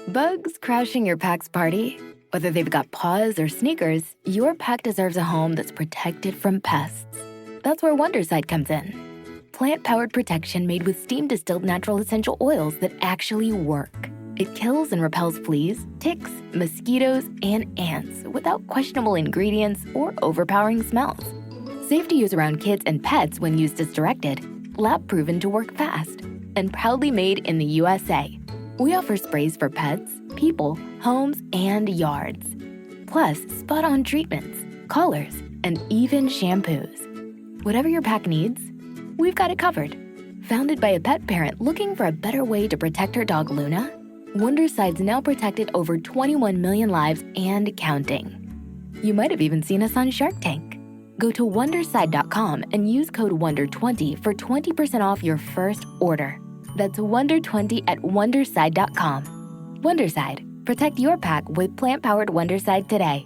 Bugs crashing your pack's party? Whether they've got paws or sneakers, your pack deserves a home that's protected from pests. That's where Wondercide comes in. Plant-powered protection made with steam-distilled natural essential oils that actually work. It kills and repels fleas, ticks, mosquitoes, and ants without questionable ingredients or overpowering smells. Safe to use around kids and pets when used as directed. Lab-proven to work fast. And proudly made in the USA. We offer sprays for pets, people, homes, and yards. Plus, spot-on treatments, collars, and even shampoos. Whatever your pack needs, we've got it covered. Founded by a pet parent looking for a better way to protect her dog Luna, Wondercide's now protected over 21 million lives and counting. You might have even seen us on Shark Tank. Go to Wondercide.com and use code WONDER20 for 20% off your first order. That's WONDER20 at Wondercide.com. Wondercide. Protect your pack with plant-powered Wondercide today.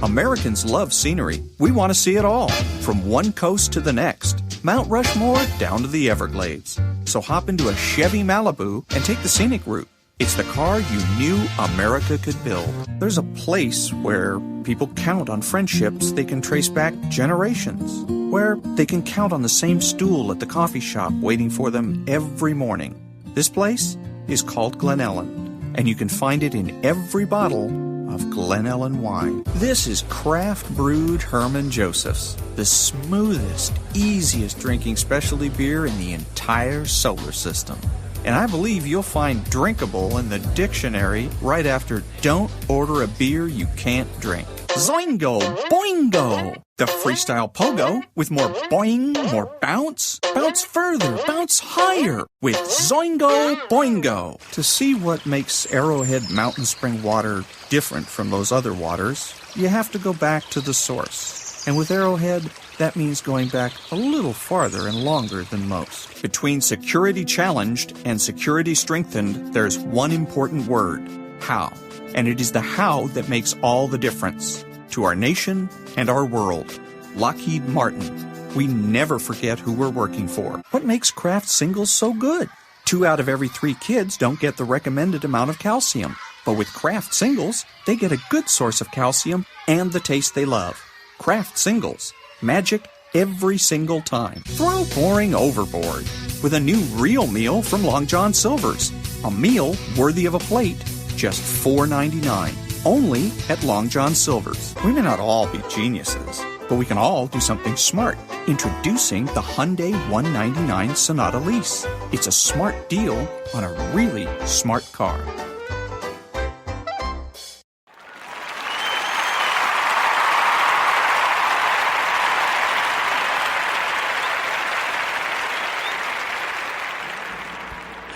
Americans love scenery. We want to see it all, from one coast to the next, Mount Rushmore down to the Everglades. So hop into a Chevy Malibu and take the scenic route. It's the car you knew America could build. There's a place where people count on friendships they can trace back generations, where they can count on the same stool at the coffee shop waiting for them every morning. This place is called Glen Ellen, and you can find it in every bottle of Glen Ellen wine. This is craft brewed Herman Joseph's, the smoothest, easiest drinking specialty beer in the entire solar system. And I believe you'll find drinkable in the dictionary right after don't order a beer you can't drink. Zoingo! Boingo! The freestyle pogo with more boing, more bounce. Bounce further, bounce higher with Zoingo Boingo. To see what makes Arrowhead Mountain Spring water different from those other waters, you have to go back to the source. And with Arrowhead, that means going back a little farther and longer than most. Between security challenged and security strengthened, there's one important word: how. And it is the how that makes all the difference to our nation and our world. Lockheed Martin. We never forget who we're working for. What makes Kraft Singles so good? 2 out of every 3 kids don't get the recommended amount of calcium. But with Kraft Singles, they get a good source of calcium and the taste they love. Kraft Singles. Magic every single time. Throw boring overboard with a new real meal from Long John Silver's. A meal worthy of a plate, just $4.99. Only at Long John Silver's. We may not all be geniuses, but we can all do something smart. Introducing the Hyundai 199 Sonata Lease. It's a smart deal on a really smart car.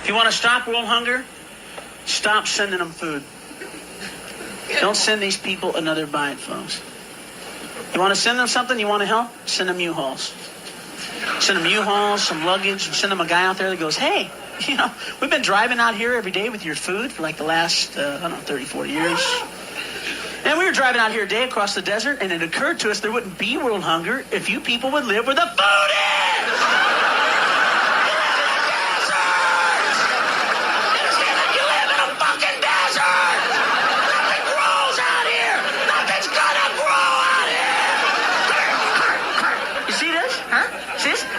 If you want to stop world hunger, stop sending them food. Don't send these people another bite, folks. You want to send them something? You want to help? Send them U-Hauls. Send them U-Hauls, some luggage, and send them a guy out there that goes, hey, we've been driving out here every day with your food for like the last, 30, 40 years. And we were driving out here a day across the desert, and it occurred to us there wouldn't be world hunger if you people would live where the food is!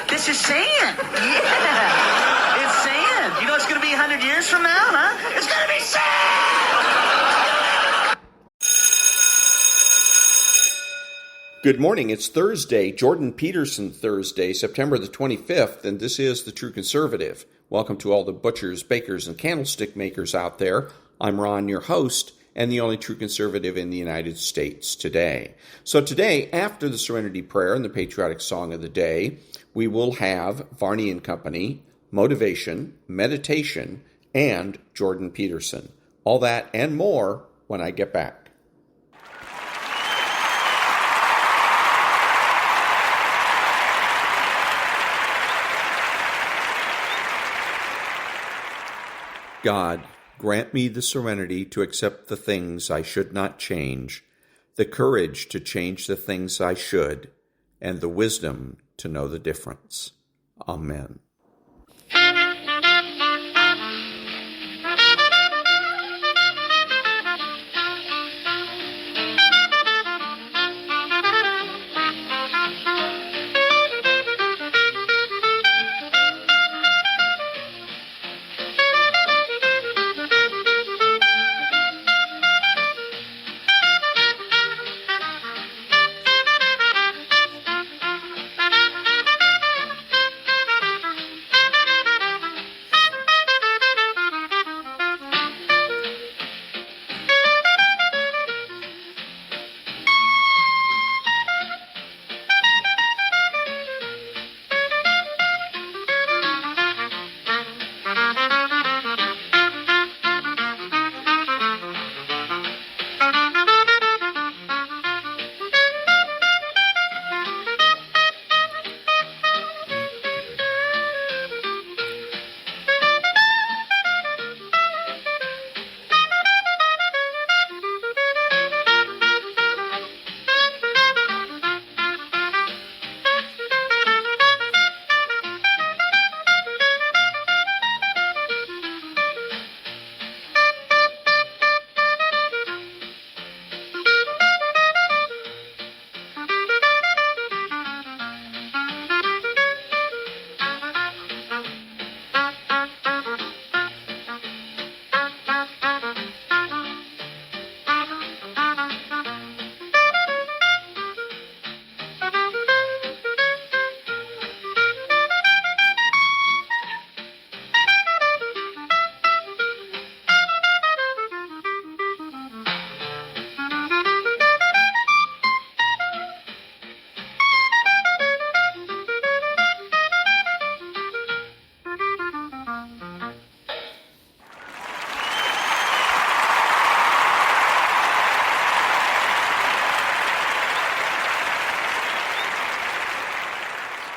This is sand. Yeah. It's sand. You know it's going to be 100 years from now, huh? It's going to be sand! Good morning. It's Thursday, Jordan Peterson Thursday, September the 25th, and this is The True Conservative. Welcome to all the butchers, bakers, and candlestick makers out there. I'm Ron, your host, and the only true conservative in the United States today. So today, after the Serenity Prayer and the patriotic song of the day, we will have Varney and Company, motivation, meditation, and Jordan Peterson. All that and more when I get back. God, grant me the serenity to accept the things I should not change, the courage to change the things I should, and the wisdom to know the difference. Amen.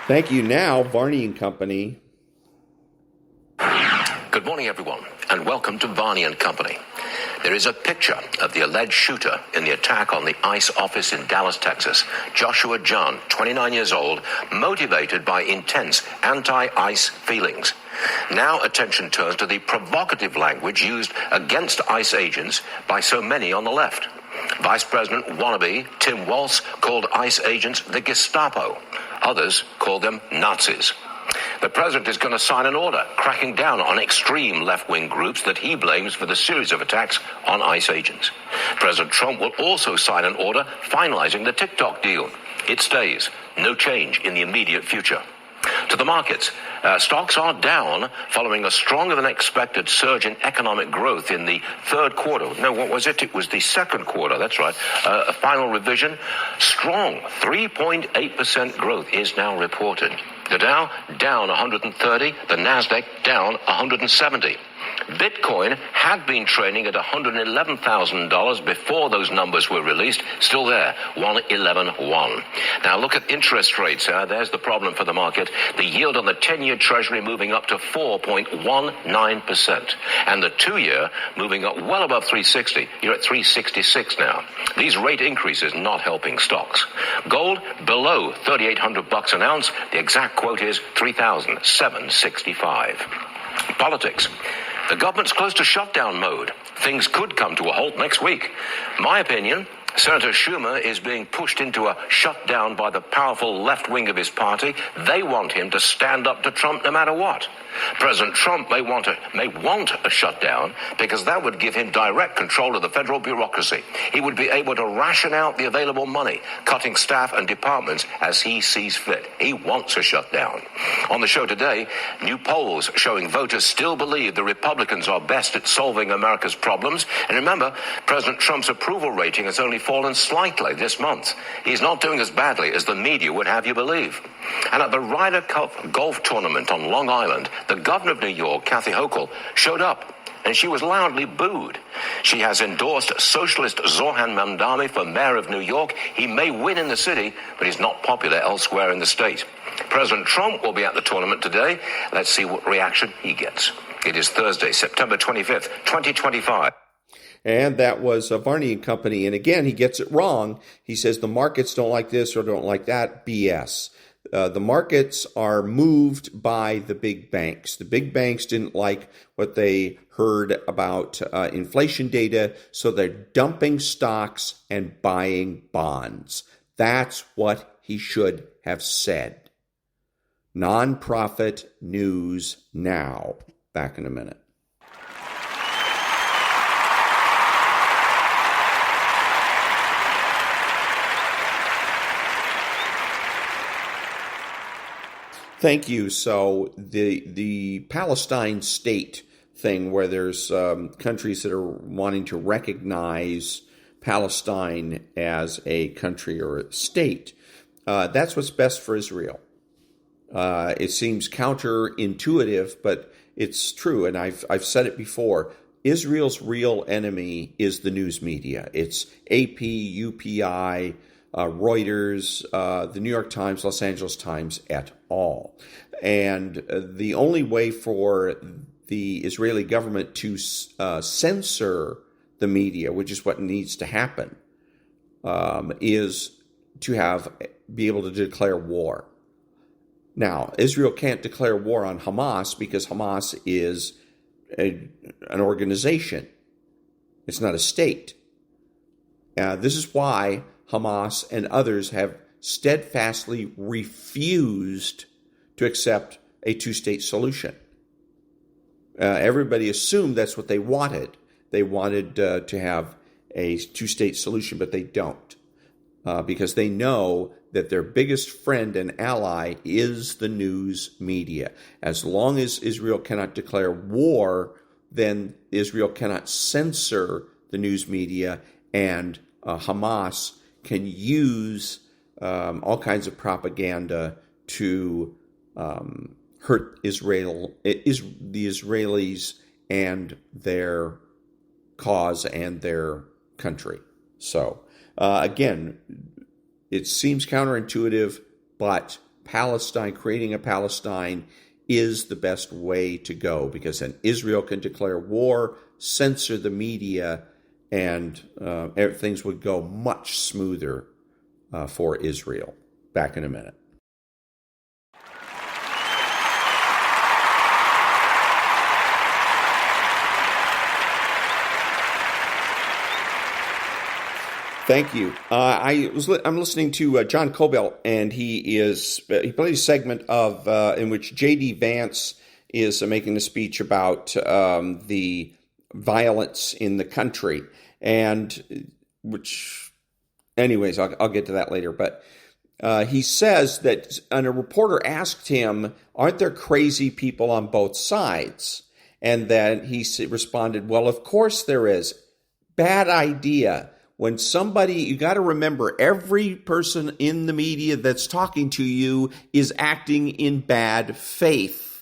Thank you. Now, Varney and Company. Good morning, everyone, and welcome to Varney and Company. There is a picture of the alleged shooter in the attack on the ICE office in Dallas, Texas, Joshua John, 29 years old, motivated by intense anti-ICE feelings. Now attention turns to the provocative language used against ICE agents by so many on the left. Vice President wannabe Tim Walz called ICE agents the Gestapo. Others called them Nazis. The president is going to sign an order cracking down on extreme left-wing groups that he blames for the series of attacks on ICE agents. President Trump will also sign an order finalizing the TikTok deal. It stays. No change in the immediate future. To the markets, stocks are down following a stronger than expected surge in economic growth in the third quarter. No, what was it? It was the second quarter. That's right. A final revision. Strong 3.8% growth is now reported. The Dow down 130, the Nasdaq down 170. Bitcoin had been trading at $111,000 before those numbers were released. Still there, 111.1. Now look at interest rates. There's the problem for the market. The yield on the 10-year Treasury moving up to 4.19%. And the 2-year moving up well above 360. You're at 366 now. These rate increases not helping stocks. Gold below $3,800 an ounce. The exact quote is 3,765. Politics. The government's close to shutdown mode. Things could come to a halt next week. My opinion, Senator Schumer is being pushed into a shutdown by the powerful left wing of his party. They want him to stand up to Trump no matter what. President Trump may want a shutdown because that would give him direct control of the federal bureaucracy. He would be able to ration out the available money, cutting staff and departments as he sees fit. He wants a shutdown. On the show today, new polls showing voters still believe the Republicans are best at solving America's problems. And remember, President Trump's approval rating has only fallen slightly this month. He's not doing as badly as the media would have you believe. And at the Ryder Cup golf tournament on Long Island, the governor of New York, Kathy Hochul, showed up, and she was loudly booed. She has endorsed socialist Zoran Mamdani for mayor of New York. He may win in the city, but he's not popular elsewhere in the state. President Trump will be at the tournament today. Let's see what reaction he gets. It is Thursday, September 25th, 2025. And that was Varney and Company. And again, he gets it wrong. He says the markets don't like this or don't like that. BS. The markets are moved by the big banks. The big banks didn't like what they heard about inflation data, so they're dumping stocks and buying bonds. That's what he should have said. Nonprofit news now. Back in a minute. Thank you. So the Palestine state thing, where there's countries that are wanting to recognize Palestine as a country or a state, that's what's best for Israel. It seems counterintuitive, but it's true. And I've said it before. Israel's real enemy is the news media. It's AP, UPI, Reuters, the New York Times, Los Angeles Times, et al. And the only way for the Israeli government to censor the media, which is what needs to happen, is to be able to declare war. Now, Israel can't declare war on Hamas because Hamas is an organization. It's not a state. This is why Hamas and others have steadfastly refused to accept a two-state solution. Everybody assumed that's what they wanted. They wanted to have a two-state solution, but they don't, because they know that their biggest friend and ally is the news media. As long as Israel cannot declare war, then Israel cannot censor the news media, and Hamas can use all kinds of propaganda to hurt the Israelis and their cause and their country. So, again, it seems counterintuitive, but Palestine, creating a Palestine, is the best way to go, because then Israel can declare war, censor the media, and things would go much smoother for Israel. Back in a minute. Thank you. I'm listening to John Cobell, and he played a segment of in which J.D. Vance is making a speech about the violence in the country, and which, anyways, I'll get to that later. But he says that, and a reporter asked him, "Aren't there crazy people on both sides?" And then he responded, "Well, of course there is. Bad idea." When somebody, you got to remember, every person in the media that's talking to you is acting in bad faith.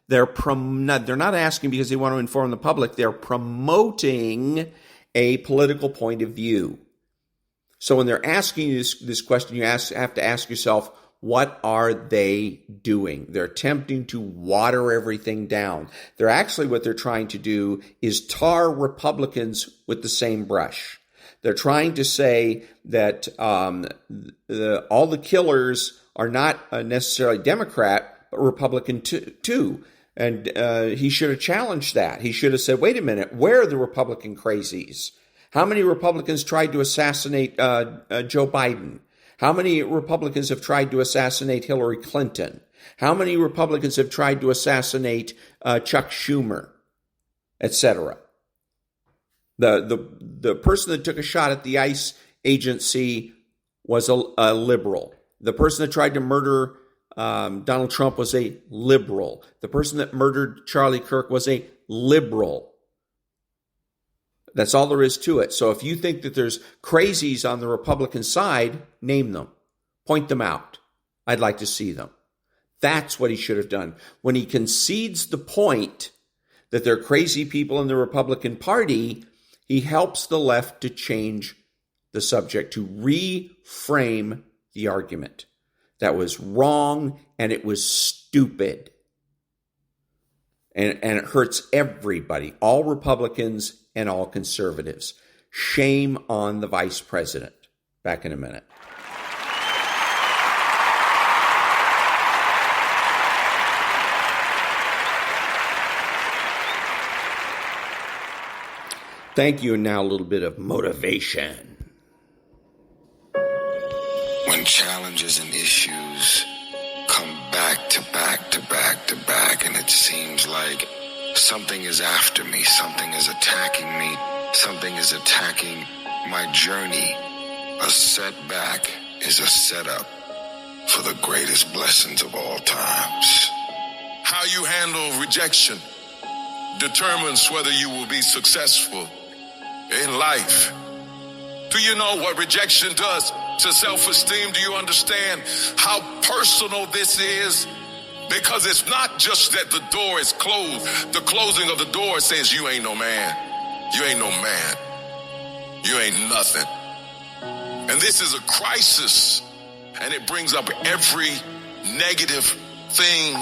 They're not asking because they want to inform the public. They're promoting a political point of view. So when they're asking you this question, you have to ask yourself, what are they doing? They're attempting to water everything down. What they're trying to do is tar Republicans with the same brush. They're trying to say that all the killers are not necessarily Democrat, but Republican too. And he should have challenged that. He should have said, wait a minute, where are the Republican crazies? How many Republicans tried to assassinate Joe Biden? How many Republicans have tried to assassinate Hillary Clinton? How many Republicans have tried to assassinate Chuck Schumer, etc.? The person that took a shot at the ICE agency was a liberal. The person that tried to murder Donald Trump was a liberal. The person that murdered Charlie Kirk was a liberal. That's all there is to it. So if you think that there's crazies on the Republican side, name them. Point them out. I'd like to see them. That's what he should have done. When he concedes the point that there are crazy people in the Republican Party, he helps the left to change the subject, to reframe the argument. That was wrong, and it was stupid. And it hurts everybody, all Republicans and all conservatives. Shame on the vice president. Back in a minute. Thank you, and now a little bit of motivation. When challenges and issues come back to back to back to back, and it seems like something is after me, something is attacking me, something is attacking my journey, a setback is a setup for the greatest blessings of all times. How you handle rejection determines whether you will be successful in life. Do you know what rejection does to self-esteem? Do you understand how personal this is? Because it's not just that the door is closed. The closing of the door says you ain't no man. You ain't no man. You ain't nothing. And this is a crisis, and it brings up every negative thing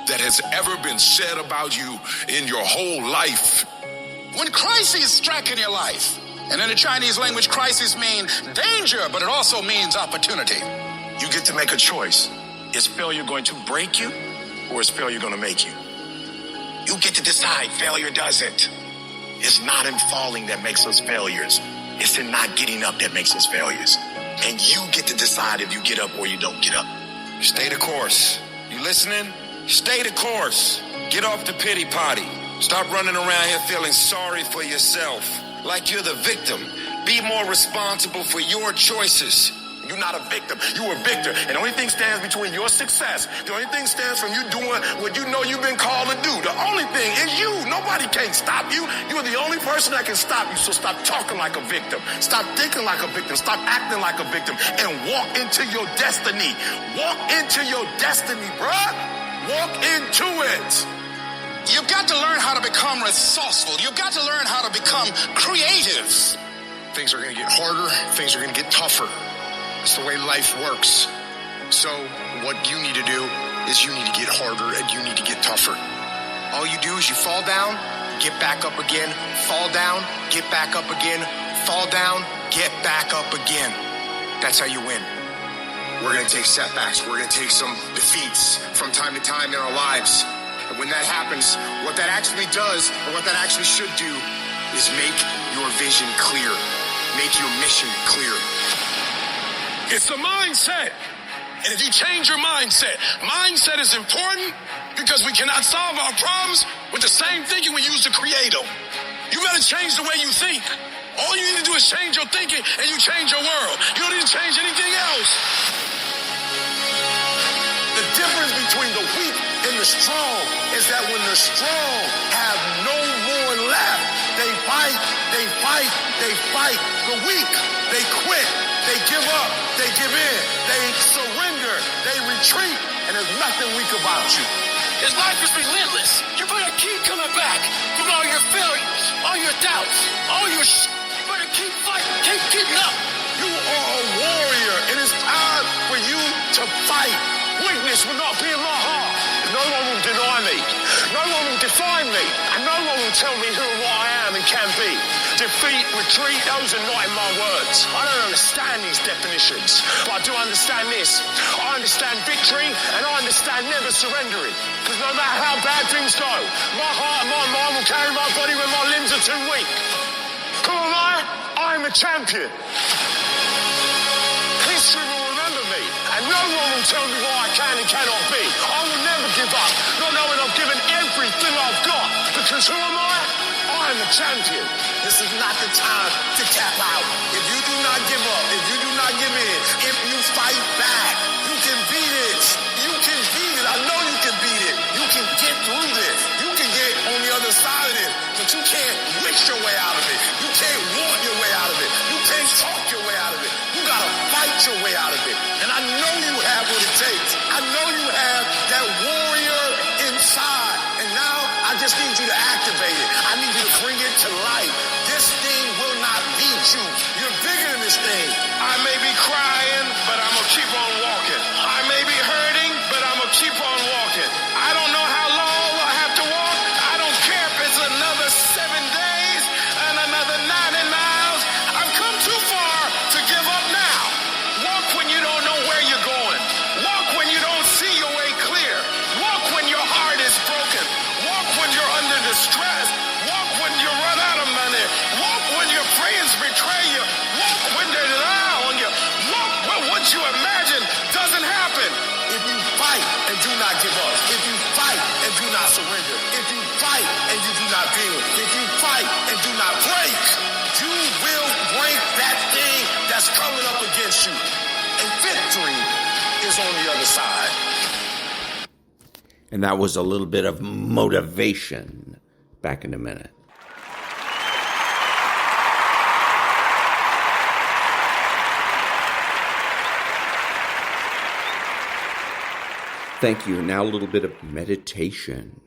that has ever been said about you in your whole life. When crises strike in your life, and in the Chinese language, crises mean danger, but it also means opportunity. You get to make a choice. Is failure going to break you, or is failure going to make you? You get to decide. Failure doesn't. It's not in falling that makes us failures. It's in not getting up that makes us failures. And you get to decide if you get up or you don't get up. Stay the course. You listening? Stay the course. Get off the pity potty. Stop running around here feeling sorry for yourself, like you're the victim. Be more responsible for your choices. You're not a victim. You're a victor. And the only thing stands between your success, the only thing stands from you doing what you know you've been called to do. The only thing is you. Nobody can stop you. You're the only person that can stop you. So stop talking like a victim. Stop thinking like a victim. Stop acting like a victim. And walk into your destiny. Walk into your destiny, bruh. Walk into it. You've got to learn how to become resourceful. You've got to learn how to become creative. Things are going to get harder. Things are going to get tougher. It's the way life works. So what you need to do is you need to get harder and you need to get tougher. All you do is you fall down, get back up again, fall down, get back up again, fall down, get back up again. That's how you win. We're going to take setbacks. We're going to take some defeats from time to time in our lives. And when that happens, what that actually does, or what that actually should do, is make your vision clear. Make your mission clear. It's the mindset. And if you change your mindset is important because we cannot solve our problems with the same thinking we use to create them. You better change the way you think. All you need to do is change your thinking and you change your world. You don't need to change anything else. The difference between the weak and the strong is that when the strong have no more left, they fight. The weak, they quit, they give up, they give in, they surrender, they retreat, and there's nothing weak about you. His life is relentless. You better keep coming back from all your failures, all your doubts, all your You better keep fighting, keep getting up. You are a warrior. It is time for you to fight. Weakness will not be in my heart. No one will deny me. No one will define me. And no one will tell me who and what I am and can be. Defeat, retreat, those are not in my words. I don't understand these definitions, but I do understand this. I understand victory and I understand never surrendering. Because no matter how bad things go, my heart and my mind will carry my body when my limbs are too weak. Who am I? I'm a champion. History will remember me, and no one will tell me what I can and cannot be. I will never give up, not knowing I've given everything I've got. Because who am I? I'm a champion. This is not the time to tap out. If you do not give up, if you do not give in, if you fight back, you can beat it. You can beat it. I know you can beat it. You can get through this. You can get on the other side of this. But you can't wish your way out of it. You can't want your way out of it. You can't talk your way out of it. You gotta fight your way out of it. And I know you have what it takes. I know you have that warrior inside. And now I just need you to activate it. I need you to bring it to life. This thing will not beat you. You're bigger than this thing. I may be crying, but I'm gonna keep on walking. I may be hurting, but I'm gonna keep on walking. I don't know how long I have to walk. I don't care if it's another 7 days and another 90 miles. I've come too far to give up now. Walk when you don't know where you're going. Walk when you don't see your way clear. Walk when your heart is broken. Walk when you're under distress. Walk when you run out of money. Walk when your friends betray you. Walk when they lie on you. Walk when what you imagine doesn't happen. If you fight and do not give up. If you fight and do not surrender. If you fight and you do not bend. If you fight and do not break, you will break that thing that's coming up against you. And victory is on the other side. And that was a little bit of motivation. Back in a minute. Thank you. Now a little bit of meditation.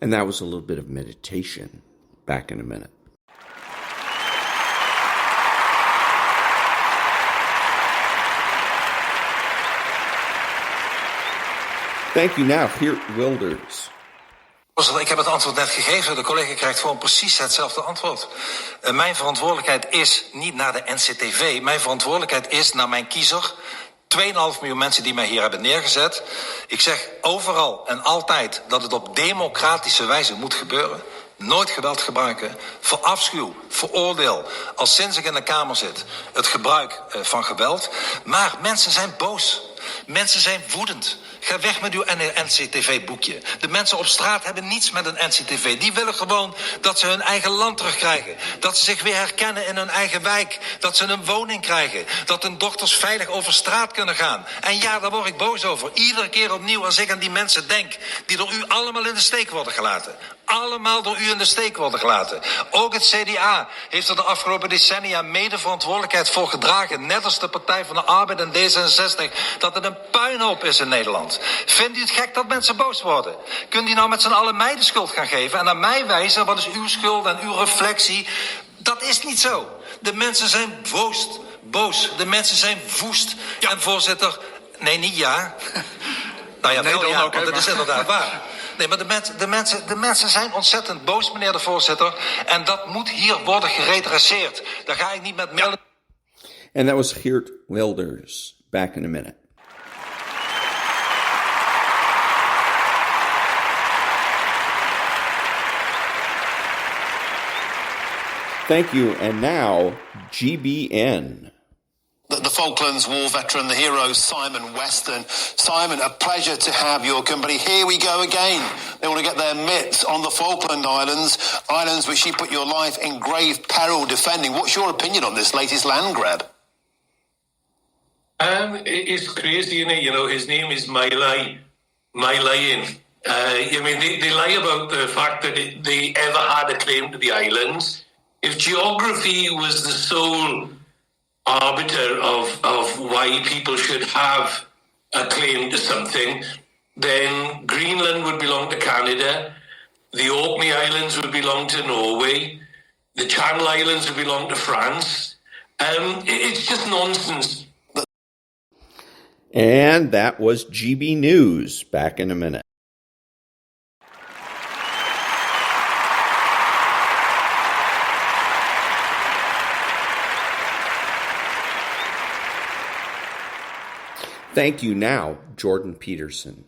And that was a little bit of meditation. Back in a minute. Thank you now, Geert Wilders. Ik heb het antwoord net gegeven. De collega krijgt gewoon precies hetzelfde antwoord. Mijn verantwoordelijkheid is niet naar de NCTV. Mijn verantwoordelijkheid is naar mijn kiezer. 2,5 miljoen mensen die mij hier hebben neergezet. Ik zeg overal en altijd dat het op democratische wijze moet gebeuren. Nooit geweld gebruiken. Verafschuw, veroordeel, al sinds ik in de Kamer zit, het gebruik van geweld. Maar mensen zijn boos. Mensen zijn woedend. Ga weg met uw NCTV-boekje. De mensen op straat hebben niets met een NCTV. Die willen gewoon dat ze hun eigen land terugkrijgen. Dat ze zich weer herkennen in hun eigen wijk. Dat ze een woning krijgen. Dat hun dochters veilig over straat kunnen gaan. En ja, daar word ik boos over. Iedere keer opnieuw als ik aan die mensen denk die door u allemaal in de steek worden gelaten. Allemaal door u in de steek worden gelaten. Ook het CDA heeft er de afgelopen decennia mede verantwoordelijkheid voor gedragen. Net als de Partij van de Arbeid en D66. Dat het een puinhoop is in Nederland. Vindt u het gek dat mensen boos worden? Kunt u nou met z'n allen mij de schuld gaan geven en naar mij wijzen? Wat is uw schuld en uw reflectie? Dat is niet zo. De mensen zijn boos. De mensen zijn woest. Ja. En voorzitter, nee, niet ja. Nou ja, nee, wel ja, ook, want dat is inderdaad waar. Nee, maar de mensen zijn ontzettend boos, meneer de voorzitter. En dat moet hier worden geredresseerd. Daar ga ik niet met melden. And that was Geert Wilders. Back in a minute. Thank you. And now, GBN. The Falklands War veteran, the hero Simon Weston. Simon, a pleasure to have your company. Here we go again. They want to get their mitts on the Falkland Islands, islands which you put your life in grave peril defending. What's your opinion on this latest land grab? It's crazy, isn't it? You know, his name is My Lion. I mean, they lie about the fact that they ever had a claim to the islands. If geography was the sole arbiter of why people should have a claim to something, then Greenland would belong to Canada, the Orkney Islands would belong to Norway, the Channel Islands would belong to France. It's just nonsense. And that was GB News. Back in a minute. Thank you now, Jordan Peterson.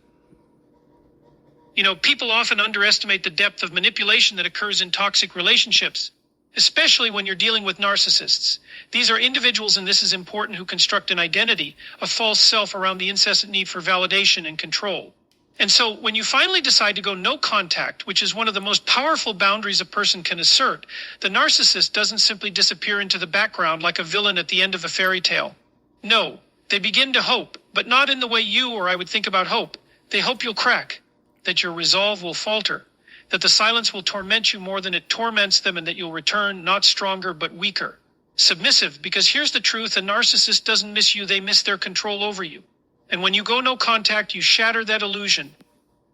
You know, people often underestimate the depth of manipulation that occurs in toxic relationships, especially when you're dealing with narcissists. These are individuals, and this is important, who construct an identity, a false self around the incessant need for validation and control. And so when you finally decide to go no contact, which is one of the most powerful boundaries a person can assert, the narcissist doesn't simply disappear into the background like a villain at the end of a fairy tale. No, they begin to hope, but not in the way you or I would think about hope. They hope you'll crack, that your resolve will falter, that the silence will torment you more than it torments them, and that you'll return not stronger but weaker. Submissive, because here's the truth, a narcissist doesn't miss you, they miss their control over you. And when you go no contact, you shatter that illusion.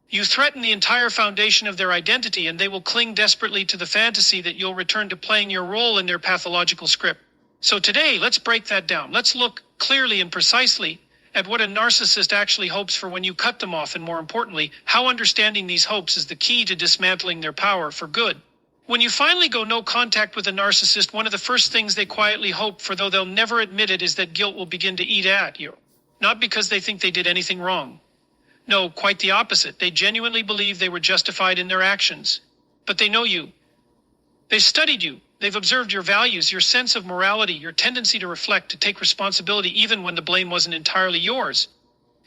You threaten the entire foundation of their identity, and they will cling desperately to the fantasy that you'll return to playing your role in their pathological script. So today, let's break that down. Let's look clearly and precisely at what a narcissist actually hopes for when you cut them off, and more importantly, how understanding these hopes is the key to dismantling their power for good. When you finally go no contact with a narcissist, one of the first things they quietly hope for, though they'll never admit it, is that guilt will begin to eat at you. Not because they think they did anything wrong. No, quite the opposite. They genuinely believe they were justified in their actions. But they know you. They've studied you. They've observed your values, your sense of morality, your tendency to reflect, to take responsibility even when the blame wasn't entirely yours.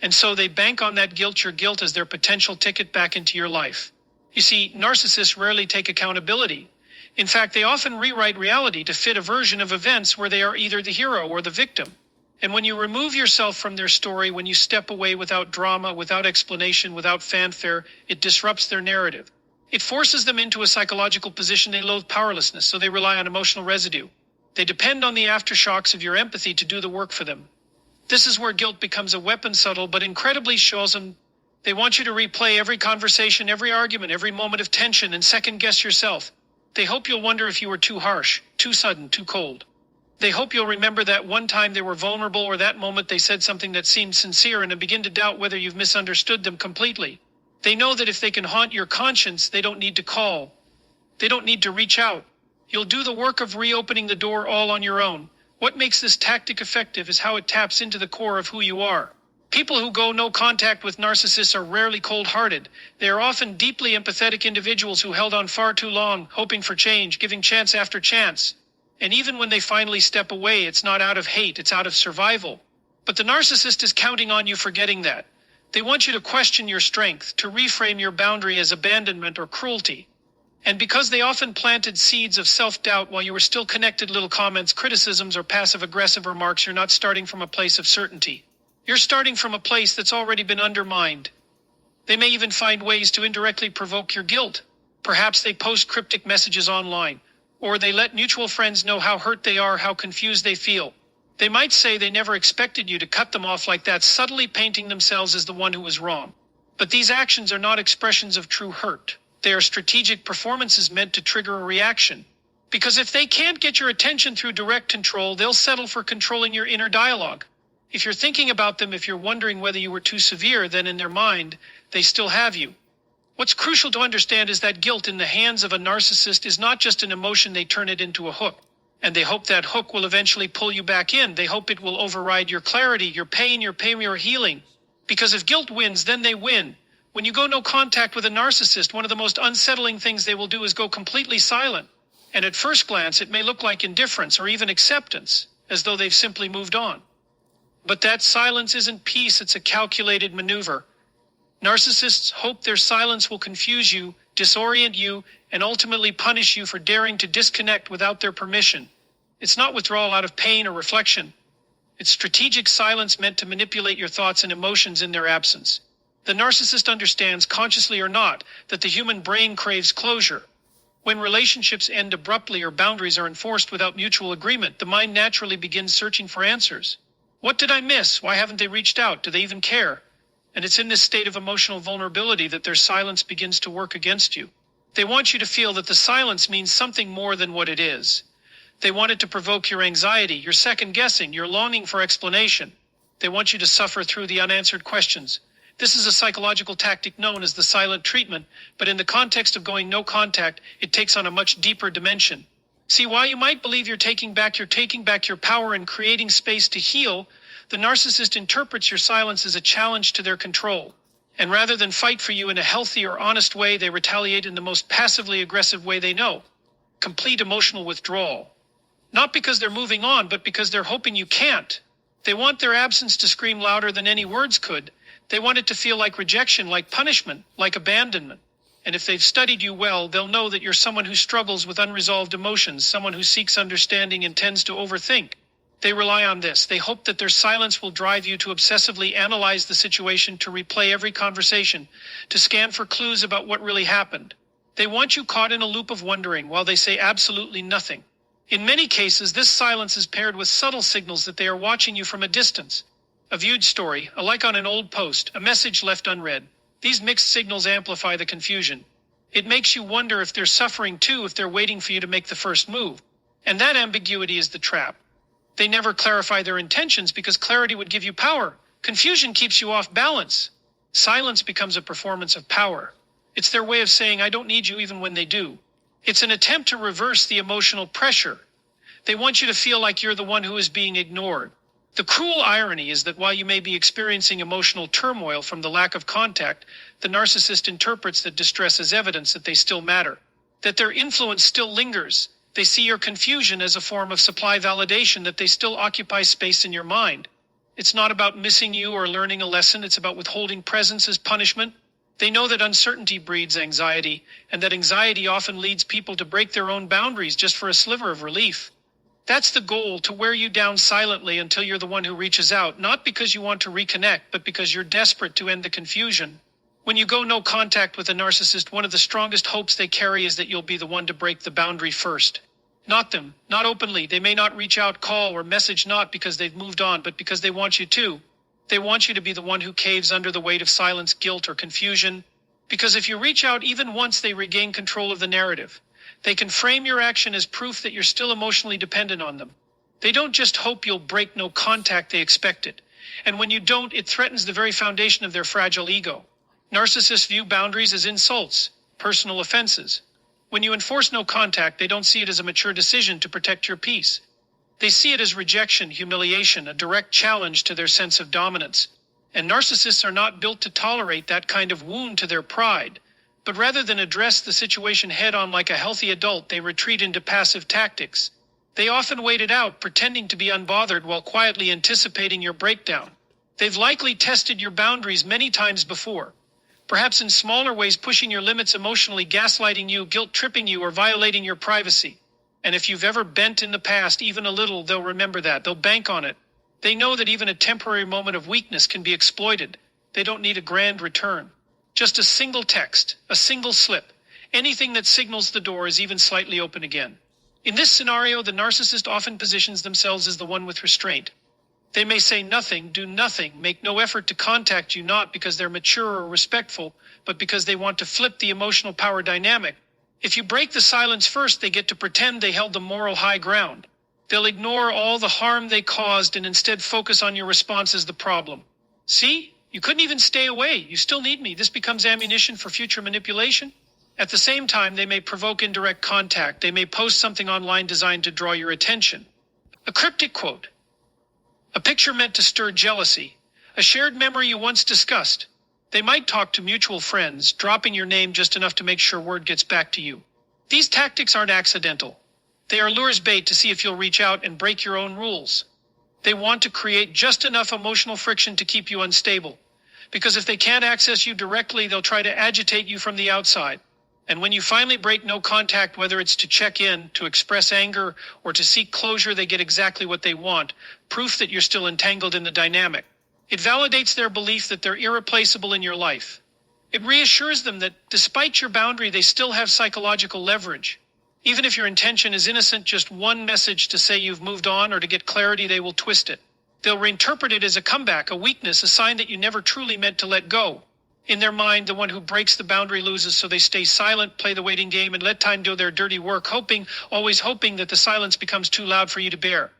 And so they bank on that guilt, your guilt, as their potential ticket back into your life. You see, narcissists rarely take accountability. In fact, they often rewrite reality to fit a version of events where they are either the hero or the victim. And when you remove yourself from their story, when you step away without drama, without explanation, without fanfare, it disrupts their narrative. It forces them into a psychological position. They loathe powerlessness, so they rely on emotional residue. They depend on the aftershocks of your empathy to do the work for them. This is where guilt becomes a weapon, subtle but incredibly shows them They want you to replay every conversation, every argument, every moment of tension, and second-guess yourself. They hope you'll wonder if you were too harsh, too sudden, too cold. They hope you'll remember that one time they were vulnerable or that moment they said something that seemed sincere and begin to doubt whether you've misunderstood them completely. They know that if they can haunt your conscience, they don't need to call. They don't need to reach out. You'll do the work of reopening the door all on your own. What makes this tactic effective is how it taps into the core of who you are. People who go no contact with narcissists are rarely cold-hearted. They are often deeply empathetic individuals who held on far too long, hoping for change, giving chance after chance. And even when they finally step away, it's not out of hate, it's out of survival. But the narcissist is counting on you forgetting that. They want you to question your strength, to reframe your boundary as abandonment or cruelty. And because they often planted seeds of self-doubt while you were still connected, little comments, criticisms, or passive-aggressive remarks, you're not starting from a place of certainty. You're starting from a place that's already been undermined. They may even find ways to indirectly provoke your guilt. Perhaps they post cryptic messages online, or they let mutual friends know how hurt they are, how confused they feel. They might say they never expected you to cut them off like that, subtly painting themselves as the one who was wrong. But these actions are not expressions of true hurt. They are strategic performances meant to trigger a reaction. Because if they can't get your attention through direct control, they'll settle for controlling your inner dialogue. If you're thinking about them, if you're wondering whether you were too severe, then in their mind, they still have you. What's crucial to understand is that guilt in the hands of a narcissist is not just an emotion. They turn it into a hook. And they hope that hook will eventually pull you back in. They hope it will override your clarity, your pain, your healing. Because if guilt wins, then they win. When you go no contact with a narcissist, one of the most unsettling things they will do is go completely silent. And at first glance, it may look like indifference or even acceptance, as though they've simply moved on. But that silence isn't peace, it's a calculated maneuver. Narcissists hope their silence will confuse you, disorient you, and ultimately punish you for daring to disconnect without their permission. It's not withdrawal out of pain or reflection. It's strategic silence meant to manipulate your thoughts and emotions in their absence. The narcissist understands, consciously or not, that the human brain craves closure. When relationships end abruptly or boundaries are enforced without mutual agreement, the mind naturally begins searching for answers. What did I miss? Why haven't they reached out? Do they even care? And it's in this state of emotional vulnerability that their silence begins to work against you. They want you to feel that the silence means something more than what it is. They want it to provoke your anxiety, your second-guessing, your longing for explanation. They want you to suffer through the unanswered questions. This is a psychological tactic known as the silent treatment, but in the context of going no contact, it takes on a much deeper dimension. See, while you might believe you're taking back your power and creating space to heal, the narcissist interprets your silence as a challenge to their control. And rather than fight for you in a healthy or honest way, they retaliate in the most passively aggressive way they know. Complete emotional withdrawal. Not because they're moving on, but because they're hoping you can't. They want their absence to scream louder than any words could. They want it to feel like rejection, like punishment, like abandonment. And if they've studied you well, they'll know that you're someone who struggles with unresolved emotions, someone who seeks understanding and tends to overthink. They rely on this. They hope that their silence will drive you to obsessively analyze the situation, to replay every conversation, to scan for clues about what really happened. They want you caught in a loop of wondering while they say absolutely nothing. In many cases, this silence is paired with subtle signals that they are watching you from a distance. A viewed story, a like on an old post, a message left unread. These mixed signals amplify the confusion. It makes you wonder if they're suffering too, if they're waiting for you to make the first move. And that ambiguity is the trap. They never clarify their intentions because clarity would give you power. Confusion keeps you off balance. Silence becomes a performance of power. It's their way of saying, I don't need you even when they do. It's an attempt to reverse the emotional pressure. They want you to feel like you're the one who is being ignored. The cruel irony is that while you may be experiencing emotional turmoil from the lack of contact, the narcissist interprets that distress as evidence that they still matter, that their influence still lingers. They see your confusion as a form of supply validation, that they still occupy space in your mind. It's not about missing you or learning a lesson. It's about withholding presence as punishment. They know that uncertainty breeds anxiety, and that anxiety often leads people to break their own boundaries just for a sliver of relief. That's the goal, to wear you down silently until you're the one who reaches out, not because you want to reconnect, but because you're desperate to end the confusion. When you go no contact with a narcissist, one of the strongest hopes they carry is that you'll be the one to break the boundary first. Not them, not openly. They may not reach out, call, or message, not because they've moved on, but because they want you to. They want you to be the one who caves under the weight of silence, guilt, or confusion, because if you reach out even once, they regain control of the narrative. They can frame your action as proof that you're still emotionally dependent on them. They don't just hope you'll break no contact, they expect it. And when you don't, it threatens the very foundation of their fragile ego. Narcissists view boundaries as insults, personal offenses. When you enforce no contact, they don't see it as a mature decision to protect your peace. They see it as rejection, humiliation, a direct challenge to their sense of dominance. And narcissists are not built to tolerate that kind of wound to their pride. But rather than address the situation head-on like a healthy adult, they retreat into passive tactics. They often wait it out, pretending to be unbothered while quietly anticipating your breakdown. They've likely tested your boundaries many times before, perhaps in smaller ways, pushing your limits emotionally, gaslighting you, guilt-tripping you, or violating your privacy. And if you've ever bent in the past, even a little, they'll remember that. They'll bank on it. They know that even a temporary moment of weakness can be exploited. They don't need a grand return. Just a single text, a single slip. Anything that signals the door is even slightly open again. In this scenario, the narcissist often positions themselves as the one with restraint. They may say nothing, do nothing, make no effort to contact you, not because they're mature or respectful, but because they want to flip the emotional power dynamic. If you break the silence first, they get to pretend they held the moral high ground. They'll ignore all the harm they caused and instead focus on your response as the problem. See? You couldn't even stay away. You still need me. This becomes ammunition for future manipulation. At the same time, they may provoke indirect contact. They may post something online designed to draw your attention. A cryptic quote. A picture meant to stir jealousy. A shared memory you once discussed. They might talk to mutual friends, dropping your name just enough to make sure word gets back to you. These tactics aren't accidental. They are lure's bait to see if you'll reach out and break your own rules. They want to create just enough emotional friction to keep you unstable. Because if they can't access you directly, they'll try to agitate you from the outside. And when you finally break no contact, whether it's to check in, to express anger, or to seek closure, they get exactly what they want, proof that you're still entangled in the dynamic. It validates their belief that they're irreplaceable in your life. It reassures them that despite your boundary, they still have psychological leverage. Even if your intention is innocent, just one message to say you've moved on or to get clarity, they will twist it. They'll reinterpret it as a comeback, a weakness, a sign that you never truly meant to let go. In their mind, the one who breaks the boundary loses, so they stay silent, play the waiting game, and let time do their dirty work, always hoping that the silence becomes too loud for you to bear.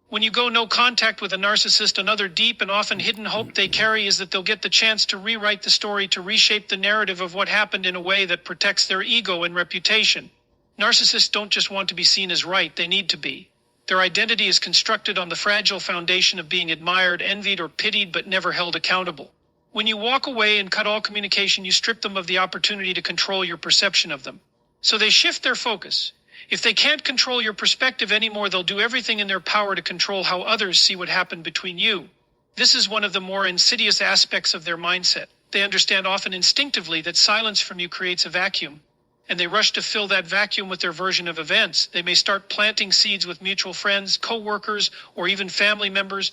When you go no contact with a narcissist, another deep and often hidden hope they carry is that they'll get the chance to rewrite the story, to reshape the narrative of what happened in a way that protects their ego and reputation. Narcissists don't just want to be seen as right, they need to be. Their identity is constructed on the fragile foundation of being admired, envied, or pitied, but never held accountable. When you walk away and cut all communication, you strip them of the opportunity to control your perception of them. So they shift their focus. If they can't control your perspective anymore, they'll do everything in their power to control how others see what happened between you. This is one of the more insidious aspects of their mindset. They understand often instinctively that silence from you creates a vacuum, and they rush to fill that vacuum with their version of events. They may start planting seeds with mutual friends, co-workers, or even family members.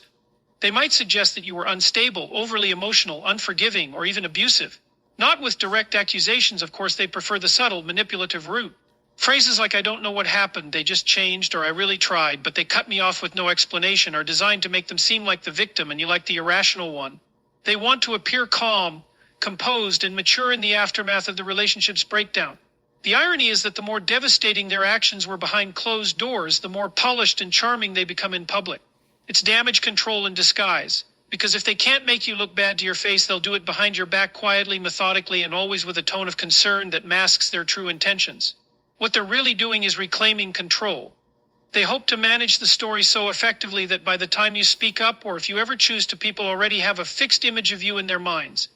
They might suggest that you were unstable, overly emotional, unforgiving, or even abusive. Not with direct accusations, of course. They prefer the subtle, manipulative route. Phrases like, I don't know what happened, they just changed, or I really tried, but they cut me off with no explanation, are designed to make them seem like the victim and you like the irrational one. They want to appear calm, composed, and mature in the aftermath of the relationship's breakdown. The irony is that the more devastating their actions were behind closed doors, the more polished and charming they become in public. It's damage control in disguise. Because if they can't make you look bad to your face, they'll do it behind your back quietly, methodically, and always with a tone of concern that masks their true intentions. What they're really doing is reclaiming control. They hope to manage the story so effectively that by the time you speak up, or if you ever choose to, people already have a fixed image of you in their minds.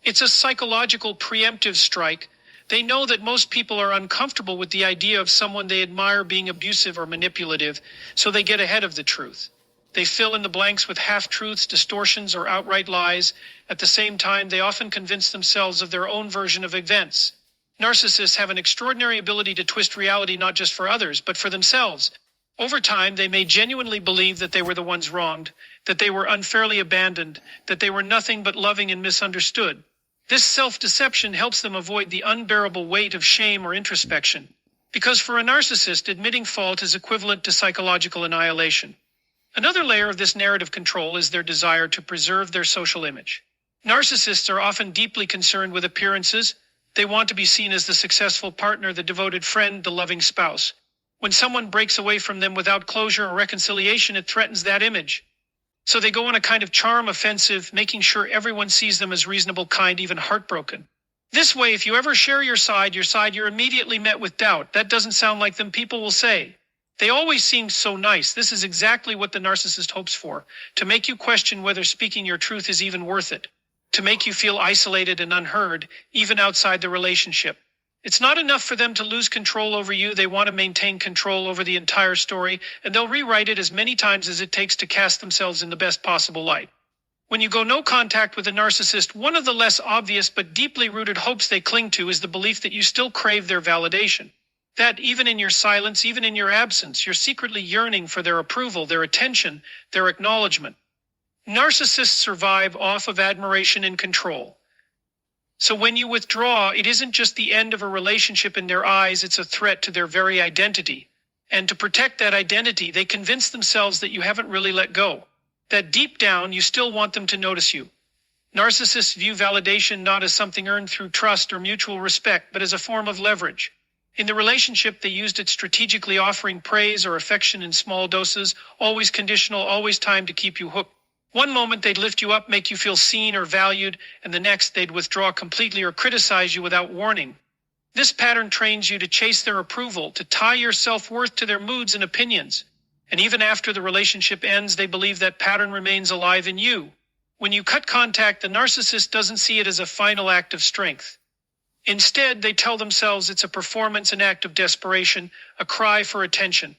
It's a psychological preemptive strike. They know that most people are uncomfortable with the idea of someone they admire being abusive or manipulative, so they get ahead of the truth. They fill in the blanks with half-truths, distortions, or outright lies. At the same time, they often convince themselves of their own version of events. Narcissists have an extraordinary ability to twist reality not just for others, but for themselves. Over time, they may genuinely believe that they were the ones wronged, that they were unfairly abandoned, that they were nothing but loving and misunderstood. This self-deception helps them avoid the unbearable weight of shame or introspection. Because for a narcissist, admitting fault is equivalent to psychological annihilation. Another layer of this narrative control is their desire to preserve their social image. Narcissists are often deeply concerned with appearances. They want to be seen as the successful partner, the devoted friend, the loving spouse. When someone breaks away from them without closure or reconciliation, it threatens that image. So they go on a kind of charm offensive, making sure everyone sees them as reasonable, kind, even heartbroken. This way, if you ever share your side, you're immediately met with doubt. That doesn't sound like them, people will say. They always seem so nice. This is exactly what the narcissist hopes for, to make you question whether speaking your truth is even worth it, to make you feel isolated and unheard, even outside the relationship. It's not enough for them to lose control over you. They want to maintain control over the entire story, and they'll rewrite it as many times as it takes to cast themselves in the best possible light. When you go no contact with a narcissist, one of the less obvious but deeply rooted hopes they cling to is the belief that you still crave their validation. That even in your silence, even in your absence, you're secretly yearning for their approval, their attention, their acknowledgement. Narcissists survive off of admiration and control. So when you withdraw, it isn't just the end of a relationship in their eyes, it's a threat to their very identity. And to protect that identity, they convince themselves that you haven't really let go, that deep down you still want them to notice you. Narcissists view validation not as something earned through trust or mutual respect, but as a form of leverage. In the relationship, they used it strategically, offering praise or affection in small doses, always conditional, always timed to keep you hooked. One moment they'd lift you up, make you feel seen or valued, and the next they'd withdraw completely or criticize you without warning. This pattern trains you to chase their approval, to tie your self-worth to their moods and opinions. And even after the relationship ends, they believe that pattern remains alive in you. When you cut contact, the narcissist doesn't see it as a final act of strength. Instead, they tell themselves it's a performance, an act of desperation, a cry for attention.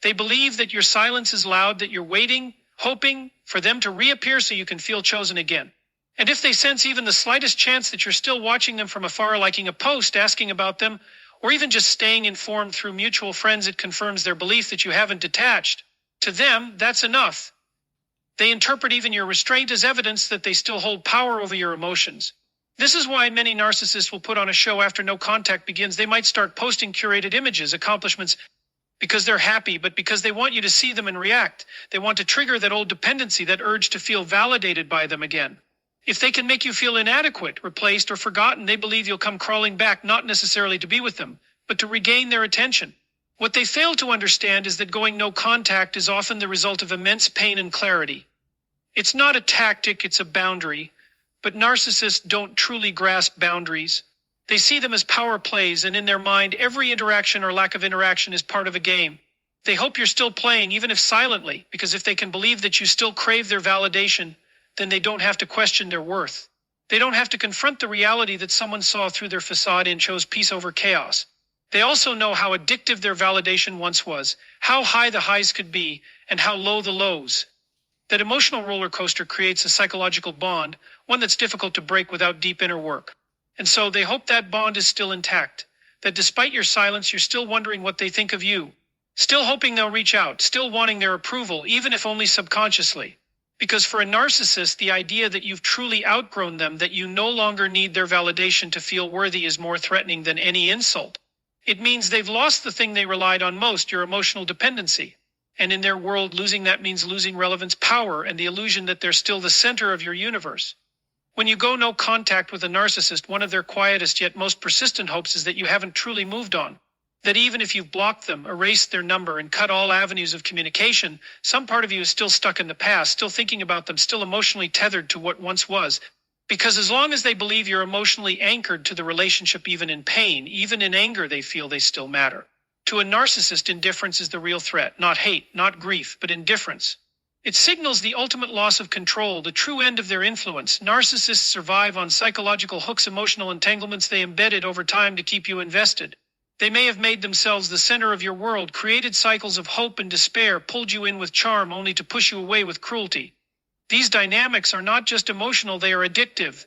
They believe that your silence is loud, that you're waiting, hoping for them to reappear so you can feel chosen again. And if they sense even the slightest chance that you're still watching them from afar, liking a post, asking about them, or even just staying informed through mutual friends, it confirms their belief that you haven't detached. To them, that's enough. They interpret even your restraint as evidence that they still hold power over your emotions. This is why many narcissists will put on a show after no contact begins. They might start posting curated images, accomplishments, because they're happy, but because they want you to see them and react. They want to trigger that old dependency, that urge to feel validated by them again. If they can make you feel inadequate, replaced, or forgotten, they believe you'll come crawling back, not necessarily to be with them, but to regain their attention. What they fail to understand is that going no contact is often the result of immense pain and clarity. It's not a tactic, it's a boundary. But narcissists don't truly grasp boundaries. They see them as power plays, and in their mind, every interaction or lack of interaction is part of a game. They hope you're still playing, even if silently, because if they can believe that you still crave their validation, then they don't have to question their worth. They don't have to confront the reality that someone saw through their facade and chose peace over chaos. They also know how addictive their validation once was, how high the highs could be, and how low the lows. That emotional roller coaster creates a psychological bond, one that's difficult to break without deep inner work. And so they hope that bond is still intact, that despite your silence, you're still wondering what they think of you, still hoping they'll reach out, still wanting their approval, even if only subconsciously. Because for a narcissist, the idea that you've truly outgrown them, that you no longer need their validation to feel worthy, is more threatening than any insult. It means they've lost the thing they relied on most, your emotional dependency. And in their world, losing that means losing relevance, power, and the illusion that they're still the center of your universe. When you go no contact with a narcissist, one of their quietest yet most persistent hopes is that you haven't truly moved on. That even if you've blocked them, erased their number, and cut all avenues of communication, some part of you is still stuck in the past, still thinking about them, still emotionally tethered to what once was. Because as long as they believe you're emotionally anchored to the relationship, even in pain, even in anger, they feel they still matter. To a narcissist, indifference is the real threat, not hate, not grief, but indifference. It signals the ultimate loss of control, the true end of their influence. Narcissists survive on psychological hooks, emotional entanglements they embedded over time to keep you invested. They may have made themselves the center of your world, created cycles of hope and despair, pulled you in with charm only to push you away with cruelty. These dynamics are not just emotional, they are addictive.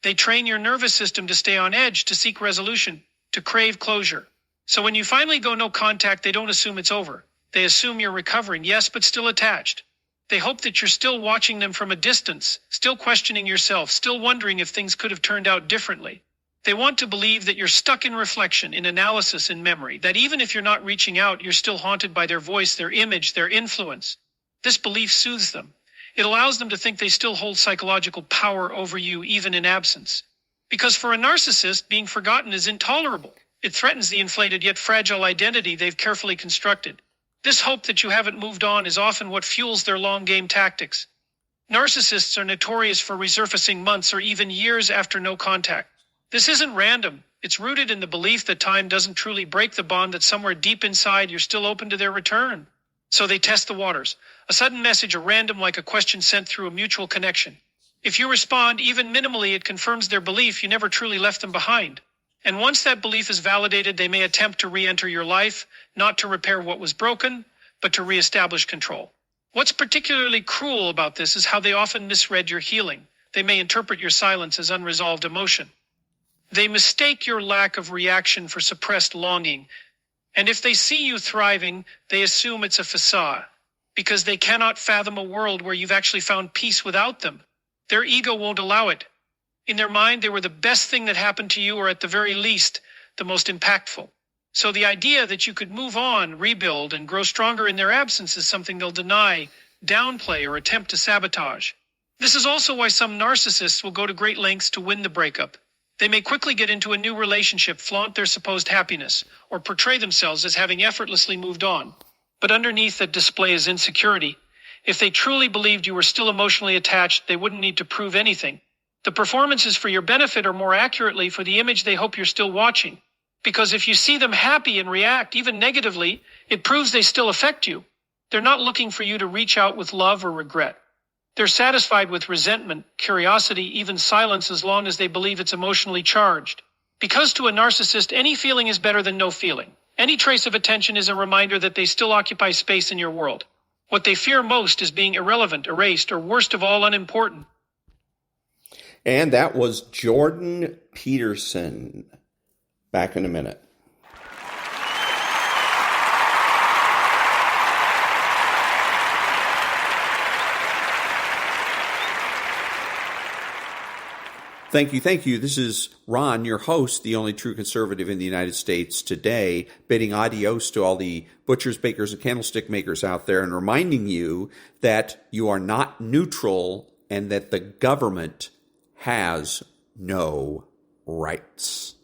They train your nervous system to stay on edge, to seek resolution, to crave closure. So when you finally go no contact, they don't assume it's over. They assume you're recovering, yes, but still attached. They hope that you're still watching them from a distance, still questioning yourself, still wondering if things could have turned out differently. They want to believe that you're stuck in reflection, in analysis, in memory, that even if you're not reaching out, you're still haunted by their voice, their image, their influence. This belief soothes them. It allows them to think they still hold psychological power over you even in absence. Because for a narcissist, being forgotten is intolerable. It threatens the inflated yet fragile identity they've carefully constructed. This hope that you haven't moved on is often what fuels their long game tactics. Narcissists are notorious for resurfacing months or even years after no contact. This isn't random. It's rooted in the belief that time doesn't truly break the bond, that somewhere deep inside you're still open to their return. So they test the waters. A sudden message, a random like a question sent through a mutual connection. If you respond, even minimally, it confirms their belief you never truly left them behind. And once that belief is validated, they may attempt to re-enter your life, not to repair what was broken, but to re-establish control. What's particularly cruel about this is how they often misread your healing. They may interpret your silence as unresolved emotion. They mistake your lack of reaction for suppressed longing. And if they see you thriving, they assume it's a facade, because they cannot fathom a world where you've actually found peace without them. Their ego won't allow it. In their mind, they were the best thing that happened to you, or at the very least, the most impactful. So the idea that you could move on, rebuild, and grow stronger in their absence is something they'll deny, downplay, or attempt to sabotage. This is also why some narcissists will go to great lengths to win the breakup. They may quickly get into a new relationship, flaunt their supposed happiness, or portray themselves as having effortlessly moved on. But underneath that display is insecurity. If they truly believed you were still emotionally attached, they wouldn't need to prove anything. The performances for your benefit, or more accurately, for the image they hope you're still watching. Because if you see them happy and react, even negatively, it proves they still affect you. They're not looking for you to reach out with love or regret. They're satisfied with resentment, curiosity, even silence, as long as they believe it's emotionally charged. Because to a narcissist, any feeling is better than no feeling. Any trace of attention is a reminder that they still occupy space in your world. What they fear most is being irrelevant, erased, or worst of all, unimportant. And that was Jordan Peterson. Back in a minute. Thank you. This is Ron, your host, the only true conservative in the United States today, bidding adios to all the butchers, bakers, and candlestick makers out there, and reminding you that you are not neutral and that the government has no rights.